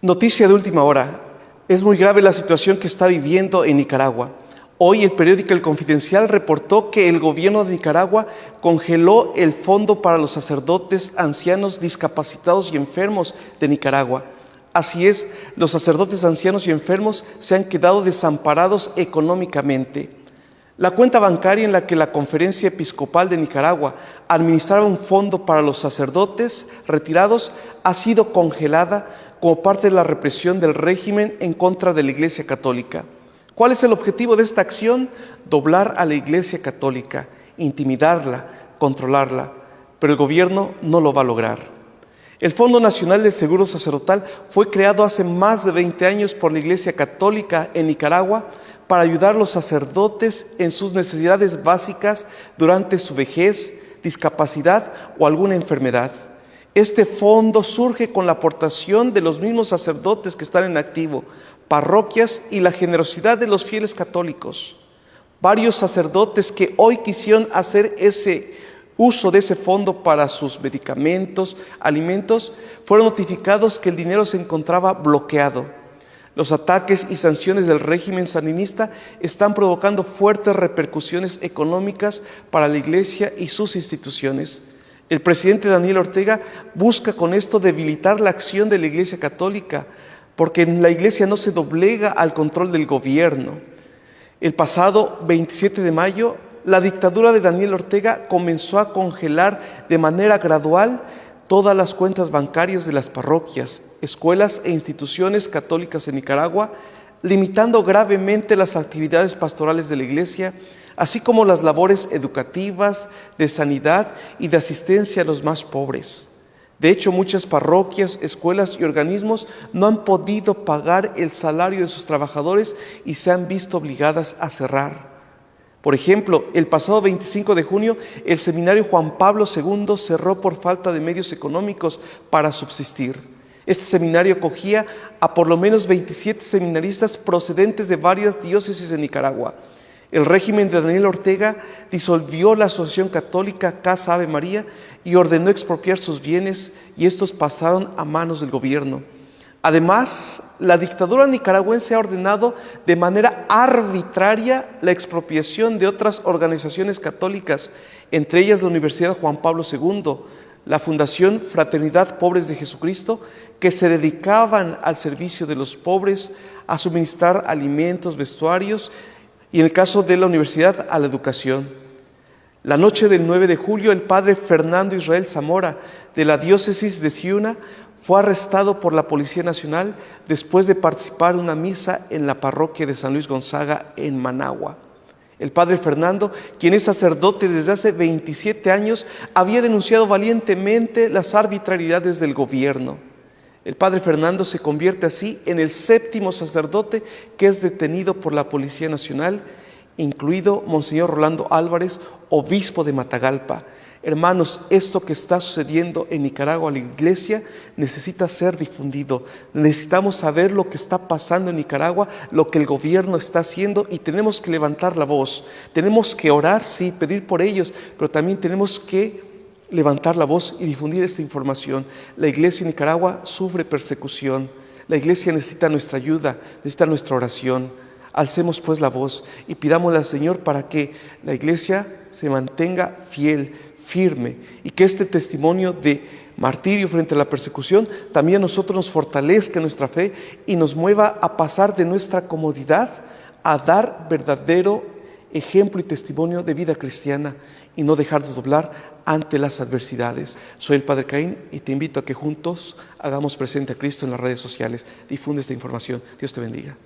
Noticia de última hora. Es muy grave la situación que está viviendo en Nicaragua. Hoy el periódico El Confidencial reportó que el gobierno de Nicaragua congeló el fondo para los sacerdotes, ancianos, discapacitados y enfermos de Nicaragua. Así es, los sacerdotes, ancianos y enfermos se han quedado desamparados económicamente. La cuenta bancaria en la que la Conferencia Episcopal de Nicaragua administraba un fondo para los sacerdotes retirados ha sido congelada como parte de la represión del régimen en contra de la Iglesia Católica. ¿Cuál es el objetivo de esta acción? Doblar a la Iglesia Católica, intimidarla, controlarla, pero el gobierno no lo va a lograr. El Fondo Nacional del Seguro Sacerdotal fue creado hace más de 20 años por la Iglesia Católica en Nicaragua para ayudar a los sacerdotes en sus necesidades básicas durante su vejez, discapacidad o alguna enfermedad. Este fondo surge con la aportación de los mismos sacerdotes que están en activo, parroquias y la generosidad de los fieles católicos. Varios sacerdotes que hoy quisieron hacer ese uso de ese fondo para sus medicamentos, alimentos, fueron notificados que el dinero se encontraba bloqueado. Los ataques y sanciones del régimen sandinista están provocando fuertes repercusiones económicas para la Iglesia y sus instituciones. El presidente Daniel Ortega busca con esto debilitar la acción de la Iglesia Católica, porque la Iglesia no se doblega al control del gobierno. El pasado 27 de mayo, la dictadura de Daniel Ortega comenzó a congelar de manera gradual todas las cuentas bancarias de las parroquias, escuelas e instituciones católicas en Nicaragua, limitando gravemente las actividades pastorales de la Iglesia, así como las labores educativas, de sanidad y de asistencia a los más pobres. De hecho, muchas parroquias, escuelas y organismos no han podido pagar el salario de sus trabajadores y se han visto obligadas a cerrar. Por ejemplo, el pasado 25 de junio, el seminario Juan Pablo II cerró por falta de medios económicos para subsistir. Este seminario acogía a por lo menos 27 seminaristas procedentes de varias diócesis de Nicaragua. El régimen de Daniel Ortega disolvió la Asociación Católica Casa Ave María y ordenó expropiar sus bienes, y estos pasaron a manos del gobierno. Además, la dictadura nicaragüense ha ordenado de manera arbitraria la expropiación de otras organizaciones católicas, entre ellas la Universidad Juan Pablo II, la Fundación Fraternidad Pobres de Jesucristo, que se dedicaban al servicio de los pobres, a suministrar alimentos, vestuarios, y en el caso de la universidad, a la educación. La noche del 9 de julio, el padre Fernando Israel Zamora, de la diócesis de Ciuna, fue arrestado por la Policía Nacional después de participar en una misa en la parroquia de San Luis Gonzaga, en Managua. El padre Fernando, quien es sacerdote desde hace 27 años, había denunciado valientemente las arbitrariedades del gobierno. El padre Fernando se convierte así en el 7º sacerdote que es detenido por la Policía Nacional, incluido Monseñor Rolando Álvarez, obispo de Matagalpa. Hermanos, esto que está sucediendo en Nicaragua, la Iglesia, necesita ser difundido. Necesitamos saber lo que está pasando en Nicaragua, lo que el gobierno está haciendo, y tenemos que levantar la voz. Tenemos que orar, sí, pedir por ellos, pero también tenemos que levantar la voz y difundir esta información. La Iglesia en Nicaragua sufre persecución. La Iglesia necesita nuestra ayuda, necesita nuestra oración. Alcemos pues la voz y pidámosle al Señor para que la Iglesia se mantenga fiel, firme, y que este testimonio de martirio frente a la persecución también a nosotros nos fortalezca nuestra fe y nos mueva a pasar de nuestra comodidad a dar verdadero ejemplo y testimonio de vida cristiana y no dejar de doblar ante las adversidades. Soy el Padre Caín y te invito a que juntos hagamos presente a Cristo en las redes sociales. Difunde esta información. Dios te bendiga.